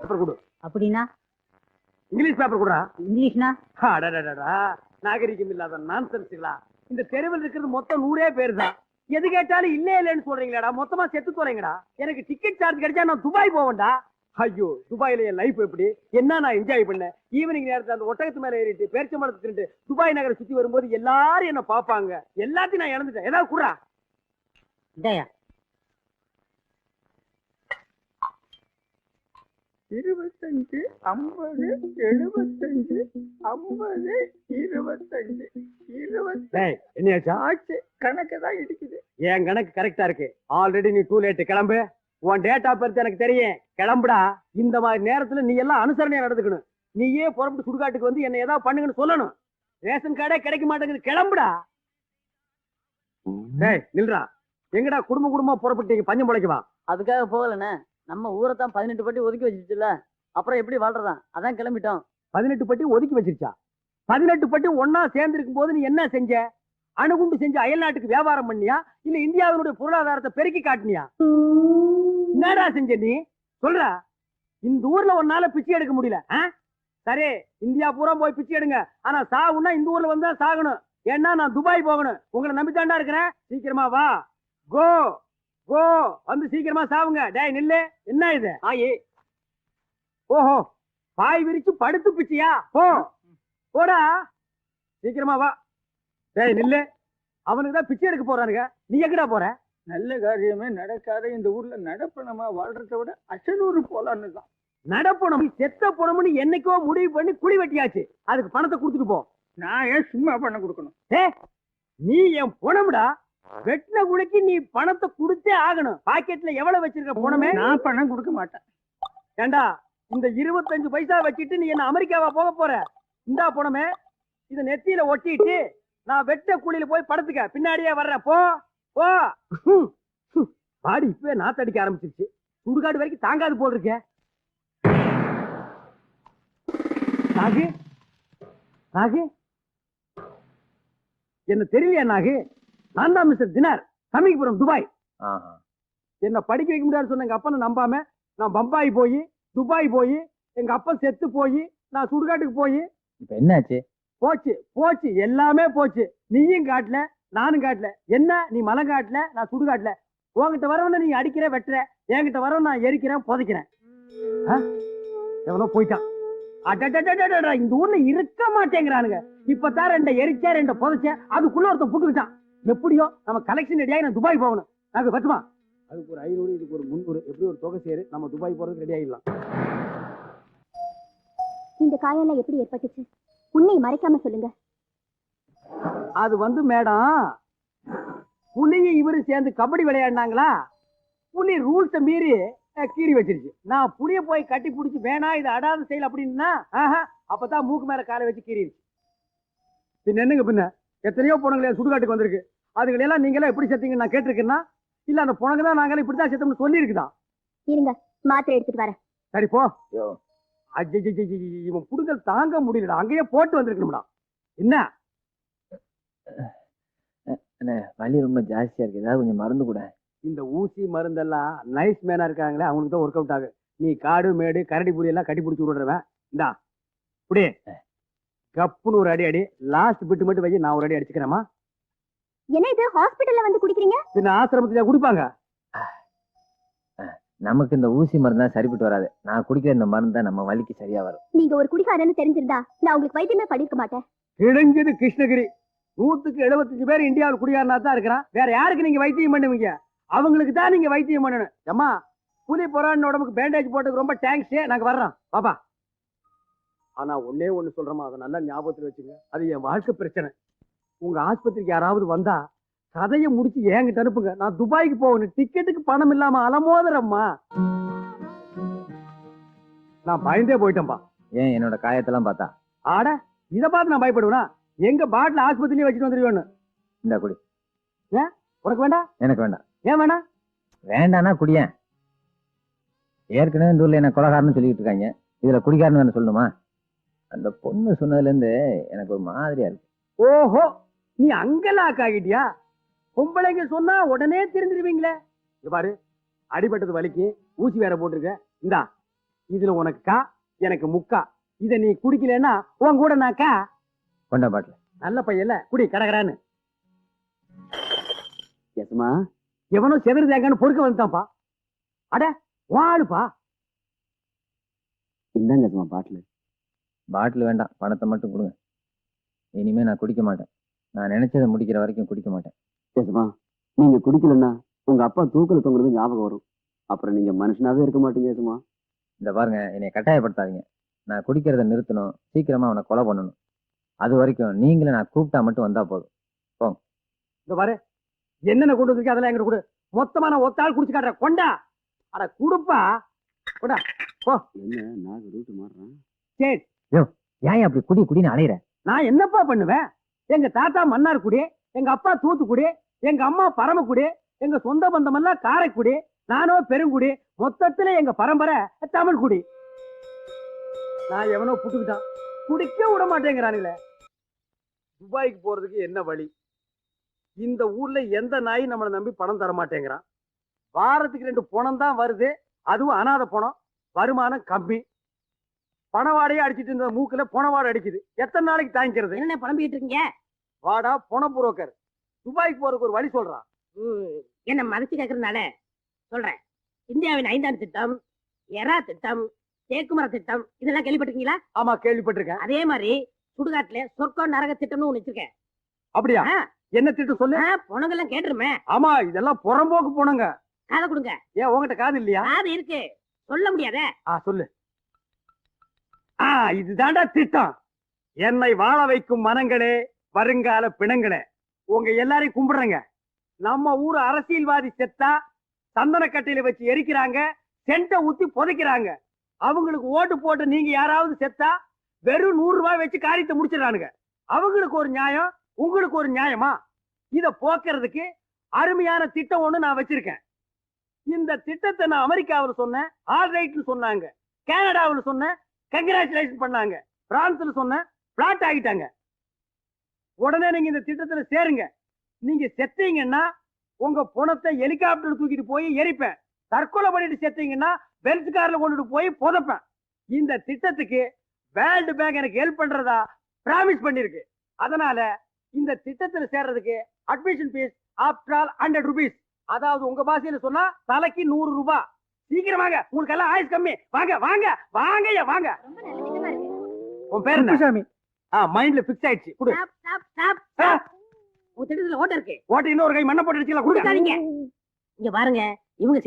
Paper கொடு. அப்படின்னா English paper கொடுறா. இங்கிலீஷ்னா? நாகரிகம் இல்லாத நான்சென்ஸ்களா. இந்த தெருவில் இருக்கிறது மொத்தம் 100 பேர் தான். எது கேட்டாலும் இல்ல இல்லன்னு சொல்றீங்களாடா. மொத்தமா செத்து போறீங்கடா. எனக்கு டிக்கெட் சார்ஜ் கிடைச்சா நான் துபாய் போவேன்டா. ஐயோ, துபாயில என் லைஃப் எப்படி என்ன நான் என்ஜாய் பண்ணேன். ஈவினிங் நேரத்துல அந்த ஒட்டகத்து மேல ஏறிட்டு பேரிச்சம்பழத்தை தின்னுட்டு துபாய் நகரை சுத்தி வரும்போது எல்லாரும் என்ன பாப்பாங்க. எல்லாத்தையும் நான் இழந்துட்டேன். ஏதாவது குடுறா. இதையா? 25 50 75 50 25 20. என்னையாச்சா? ஆச்சு, கணக்கு தான் இடிக்குது. என் கணக்கு கரெக்டா இருக்கு. ஆல்ரெடி நீ டூ லேட். கிளம்பு. உன் டேட் ஆஃப் பர்த் எனக்கு தெரியும். கிளம்புடா. இந்த மாதிரி நேரத்துல நீ எல்லாம் அனுசரணையா நடந்துக்கணும். நீயே புறப்பட்டு சுடுகாட்டுக்கு வந்து என்ன ஏதாவது பண்ணுங்கன்னு சொல்லணும். ரேஷன் கார்டே கிடைக்க மாட்டேங்குது. கிளம்புடா. நில்றா. எங்கடா குடும்பமா புறப்பட்டீங்க பஞ்சம் முளைக்குவா? அதுக்காக போகலண்ணே. நம்ம ஊரை தான் 18 பட்டி ஒதுக்கி வச்சிருச்சுல, அப்புறம் எப்படி வாழ்றதா? அதான் கிளம்பிட்டோம். 18 பட்டி ஒதுக்கி வச்சிருச்சா? 18 பட்டி ஒன்னா சேர்ந்து இருக்கும் போது நீ என்ன செஞ்ச? அணுகுண்டு செஞ்சு அயல் நாட்டுக்கு வியாபாரம் பண்ணியா, இல்ல இந்தியாவினுடைய பொருளாதாரத்தை பெருக்கி காட்டினியா? என்னடா செஞ்ச நீ? சொல்றா. இந்த ஊர்ல ஒன்னால பிச்சை எடுக்க முடியல. சரி, இந்தியா பூரா போய் பிச்சை எடுங்க. ஆனா சாவுன்னா இந்த ஊர்ல வந்தா சாகணும். ஏன்னா நான் துபாய் போகணும். உங்களை நம்பித்தாண்டா இருக்கிறேன். சீக்கிரமா வா. கோ கோ. வந்து சீக்கிரமா சாவுங்க. டேய் நில்லு. என்ன இது? ஆயே. ஓஹோ, பாய் விரிச்சு படுத்து பிச்சையா? போ போடா. சீக்கிரமா வா. டேய் நில்லு. அவனுக்கு தான் பிச்சை எடுக்க போறானுங்க. நீ எங்கடா போற? நல்ல காரியமே நடக்காத இந்த ஊர்ல நடப்பணமா வாழ்றத விட அசலூர் போலான்னு தான். நடப்பணம் செத்த பணம்னு என்னைக்கோ முடிவு பண்ணி குழி வெட்டியாச்சு. அதுக்கு பணத்தை கொடுத்துட்டு போ. நான் ஏன் சும்மா பணம் கொடுக்கணும்? நீ என் பணம்டா. வெட்டின குழிக்கு நீ பணத்தை கொடுத்தே ஆகணும். பாக்கெட்ல எவ்வளவு வச்சிருக்க பணமே? நான் பணம் கொடுக்க மாட்டேன். ஏண்டா, இந்த 25 பைசா வச்சுட்டு நீ என்ன அமெரிக்காவா போக போற? இந்தா பணமே. இத நெத்தியில ஒட்டிட்டு நான் வெட்ட கூலியில போய் படத்துக்க. பின்னாடியே வர்ற. போ போ. பாடி இப்பவே நாத்தடிக்க ஆரம்பிச்சிருச்சு. சுடுகாடு வரைக்கும் தாங்காது போல் இருக்க. நாகு நாகு என்ன தெரியலையா? நாகு, நான் தான் மிஸ்டர் தினார், சமீபுரம் துபாய். என்ன படிக்க வைக்க முடியாது சொன்ன எங்க அப்பனை நம்பாம நான் பம்பாய் போய் துபாய் போய் எங்க அப்பா செத்து போய் நான் சுடுகாட்டுக்கு போய் இப்ப என்னாச்சு? போச்சு போச்சு, எல்லாமே போச்சு. நீயும் காட்டல, நானும் காட்டல. என்ன நீ மலை காட்டல, நான் சுடுகாட்டல. உன்கிட்ட வரவன நீ அடிக்கிற வெட்டுற, என்கிட்ட வரவன் நான் எரிக்கிறேன் புதைக்கிறேன். எவனோ போயிட்டான். இந்த ஊர்ல இருக்க மாட்டேங்கிறானுங்க. இப்பதான் 2 எரிச்சா 2 புதைச்ச, அதுக்குள்ள ஒருத்தன் புட்டுக்கிட்டான். எப்படியோ நம்ம கலெக்ஷன் ரெடியாகி நான் துபாய் போகணும். நாங்க பத்துமா? அதுக்கு ஒரு 500, இதுக்கு ஒரு 300, எப்படி ஒரு தொகை சேரு நம்ம துபாய் போறதுக்கு ரெடி ஆகிடலாம். இந்த காயெல்லாம் எப்படி ஏற்பட்டுச்சு? உன்னை மறைக்காம சொல்லுங்க. அது வந்து மேடம், புலியும் இவரும் சேர்ந்து கபடி விளையாடினாங்களா. புலி ரூல்ஸை மீறி கீறி வச்சிருச்சு. நான் புளிய போய் கட்டி பிடிச்சி வேணா இது அடாத செயல் அப்படின்னா அப்பதான் மூக்கு மேல காலை வச்சு கீறிடுச்சு. பின்ன என்னங்க, பின்ன எத்தனையோ பொண்ணுங்களே சுடுகாட்டுக்கு வந்திருக்கு. அதுகளெல்லாம் நீங்களே எப்படி செத்தீங்கன்னு நான் கேட்டிருக்கேன்னா, இல்ல அந்த பொண்ணுங்க தான் நாங்களே இப்படிதான் செத்தோம்னு சொல்லி இருக்குதான். இருங்க, மாத்திரை எடுத்துட்டு வரேன். சரி போ. இவன் புடுங்கல் தாங்க முடியலடா. அங்கேயே போட்டு வந்திருக்கணும்டா. என்ன வலி ரொம்ப ஜாஸ்தியா இருக்கு, ஏதாவது கொஞ்சம் மருந்து கூட. இந்த ஊசி மருந்தெல்லாம் நைஸ் மேனா இருக்காங்களே, அவங்களுக்கு தான் ஒர்க் அவுட் ஆகும். நீ காடு மேடு கரடி புடி எல்லாம் கட்டி பிடிச்சி விடுறவன். இந்தா புடி, கப்புன்னு ஒரு அடி அடி. லாஸ்ட் பிட்டு மட்டும் வை, நான் ஒரு அடி அடிச்சுக்கிறேமா. என்ன இது ஹாஸ்பிடல்ல வந்து குடிக்கிறீங்க? பின்ன ஆசிரமத்துல குடிப்பாங்க. நமக்கு இந்த ஊசி மருந்து தான் சரிப்பட்டு வராது. நான் குடிக்கிற இந்த மருந்து தான் நம்ம வலிக்கு சரியா வரும். நீங்க ஒரு குடிகாரன்னு தெரிஞ்சிருந்தா நான் உங்களுக்கு வைத்தியமே பண்ணிருக்க மாட்டேன். கிழிஞ்சது கிருஷ்ணகிரி. 100க்கு 75 பேர் இந்தியாவில் குடிகாரனா தான் இருக்கிறான். வேற யாருக்கு நீங்க வைத்தியம் பண்ணுவீங்க? அவங்களுக்கு தான் நீங்க வைத்தியம் பண்ணணும். அம்மா, புலி புறான்னு உடம்புக்கு பேண்டேஜ் போட்டதுக்கு ரொம்ப தேங்க்ஸ். நாங்க வர்றோம் பாப்பா. ஆனா ஒன்னே ஒண்ணு சொல்றோமா, அதை நல்லா ஞாபகத்துல வச்சுங்க. அது என் வாழ்க்கை பிரச்சனை. உங்க ஆஸ்பத்திரிக்கு யாராவது வந்தா கதையை முடிச்சு என்கிட்ட அனுப்புங்க. நான் துபாய்க்கு போகணும். டிக்கெட்டுக்கு பணம் இல்லாம அலமோதுறம்மா. நான் பயந்தே போயிட்டேன்பா. ஏன் என்னோட காயத்தெல்லாம் பார்த்தா? ஆட, இதை பார்த்து நான் பயப்படுவேனா? எங்க பாட்டில் ஆஸ்பத்திரியே வச்சுட்டு வந்துருவேன்னு. இந்த குடி. ஏன் உனக்கு வேண்டாம்? எனக்கு வேண்டாம். ஏன் வேணாம்? வேண்டானா குடியேன். ஏற்கனவே இந்த ஊர்ல என்ன கொலகாரன்னு சொல்லிட்டு இருக்காங்க, இதுல குடிக்காரன்னு வேணும் சொல்லணுமா? அந்த பொண்ணு சொன்னதுல இருந்து எனக்கு ஒரு மாதிரியா இருக்கு. ஓஹோ, நீ அங்கெல்லாம் ஆகிட்டியா? பொம்பளைங்க சொன்னா உடனே தெரிஞ்சிருவீங்களே. பாரு, அடிபட்டது வலிக்கு ஊசி வேற போட்டிருக்க. இந்தா இதுல உனக்கு கா எனக்கு முக்கா. இத நீ குடிக்கலன்னா உன் கூட நான் கா. கொண்டா பாட்டில். நல்ல பையன்ல குடி கடகடான்னு. எஸ்மா எவனோ செதறு தேங்கன்னு பொறுக்க வந்துட்டான்ப்பா. அட வாழுப்பா. இந்தாங்க எஸ்மா பாட்டில். பாட்டில் வேண்டாம், பணத்தை மட்டும் கொடுங்க. இனிமே நான் குடிக்க மாட்டேன். நான் நினைச்சதை முடிக்கிற வரைக்கும் குடிக்க மாட்டேன். எஸ்மா நீங்க குடிக்கலன்னா உங்க அப்பா தூக்கல தொங்குறது ஞாபகம் வரும். அப்புறம் நீங்க மனுஷனாவே இருக்க மாட்டீங்க எஸ்மா. இந்த பாருங்க, என்னை கட்டாயப்படுத்தாதீங்க. நான் குடிக்கிறத நிறுத்தணும், சீக்கிரமா அவனை கொலை பண்ணணும். அது வரைக்கும் நீங்களே நான் கூப்பிட்டா மட்டும் வந்தா போதும். இந்த பாரு, என்னென்ன கொண்டு வந்திருக்க அதெல்லாம் எங்கிட்ட கொடு. மொத்தமா நான் ஒத்தாள் குடிச்சு காட்டுறேன். கொண்டா. அட குடுப்பா. கொண்டா. என்ன நாக ரூட்டு மாறுறான். சரி, ஏன் அப்படி குடி குடின்னு அலையிற? நான் என்னப்பா பண்ணுவேன்? எங்க தாத்தா மன்னார்குடி, எங்க அப்பா தூத்துக்குடி, எங்க அம்மா பரமக்குடி, எங்க சொந்த பந்தம் எல்லாம் காரைக்குடி, நானோ பெருங்குடி. மொத்தத்துல எங்க பரம்பரை தமிழ் குடி. நான் எவனோ புட்டுக்கிட்டான், குடிக்க விட மாட்டேங்கிறானுங்களே. துபாய்க்கு போறதுக்கு என்ன வழி? இந்த ஊர்ல எந்த நாய் நம்மளை நம்பி பணம் தர மாட்டேங்கிறான். வாரத்துக்கு 2 பணம் தான் வருது, அதுவும் அனாதை பணம். வருமானம் கம்மி. பணவாடையே அடிச்சிட்டு இருந்த மூக்குல பணவாடை அடிக்குது. எத்தனை நாளைக்கு தாங்கிக்கிறது? என்ன புலம்பிட்டு இருக்கீங்க? வாடா பண புரோக்கர், துபாய்க்கு போறதுக்கு ஒரு வழி சொல்றான். என்ன மறைச்சு கேட்கறதுனால சொல்றேன். இந்தியாவின் 5ஆம் திட்டம், எரா திட்டம், தேக்குமர திட்டம், இதெல்லாம் கேள்விப்பட்டிருக்கீங்களா? ஆமா, கேள்விப்பட்டிருக்கேன். அதே மாதிரி சுடுகாட்டுல சொர்க்கம் நரக திட்டம்னு ஒண்ணு வச்சிருக்கேன். அப்படியா? என்ன திட்டம் சொல்லு. பொணங்கெல்லாம் கேட்டுருமே. ஆமா, இதெல்லாம் புறம்போக்கு போனங்க. காதை கொடுங்க. ஏன் உங்ககிட்ட காது இல்லையா? காது இருக்கு, சொல்ல முடியாதே. சொல்லு. இதுதான்டா திட்டம். என்னை வாழ வைக்கும் மனங்களே, வருங்கால பிணங்களே, உங்க எல்லாரையும் கும்பிடுறேங்க. நம்ம ஊர் அரசியல்வாதி செத்தா சந்தன கட்டையில வச்சு எரிக்கிறாங்க, சென்ட ஊத்தி புதைக்கிறாங்க. அவங்களுக்கு ஓட்டு போட்டு நீங்க யாராவது செத்தா வெறும் 100 ரூபாய் வச்சு காரியத்தை முடிச்சிடறானுங்க. அவங்களுக்கு ஒரு நியாயம், உங்களுக்கு ஒரு நியாயமா? இத போக்குறதுக்கு அருமையான திட்டம் ஒண்ணு நான் வச்சிருக்கேன். இந்த திட்டத்தை நான் அமெரிக்காவில் சொன்னேன், ஆல் ரைட்னு சொன்னாங்க. கனடாவில் சொன்னேன், கங்க்ராச்சுலேஷன் பண்ணாங்க. பிரான்ஸ்ல சொன்ன பிளாட் ஆகிட்டாங்க. உடனே நீங்க இந்த திட்டத்துல சேருங்க. நீங்க செத்தீங்கன்னா உங்க பணத்தை ஹெலிகாப்டர் தூக்கிட்டு போய் எரிப்பேன். தற்கொலை பண்ணிட்டு செத்தீங்கன்னா பென்ஸ் கார்ல கொண்டுட்டு போய் புதைப்பேன். இந்த திட்டத்துக்கு வேர்ல்டு பேங்க் எனக்கு ஹெல்ப் பண்றதா பிராமிஸ் பண்ணிருக்கு. அதனால இந்த திட்டத்துல சேர்றதுக்கு admission fees after all 100 rupees. அதாவது உங்க பாஷையில சொன்னா தலைக்கு 100 ரூபாய். சீக்கிரமாங்க, உங்களுக்கு எல்லாம் ஆயுஸ் கம்மி. வாங்க வாங்க வாங்கய்யா வாங்க. ரொம்ப நல்ல திட்டமா இருக்கு. உன் பேர் என்ன? சாமி. மைண்ட்ல பிக்ஸ் ஆயிடுச்சு. குடு. உங்க திட்டத்துல ஓட்ட இருக்கு. ஓட்ட இன்னொரு கை மண்ணை போட்டு அடிச்சுக்கலாம். கொடுக்காதீங்க. இங்க பாருங்க, இவங்க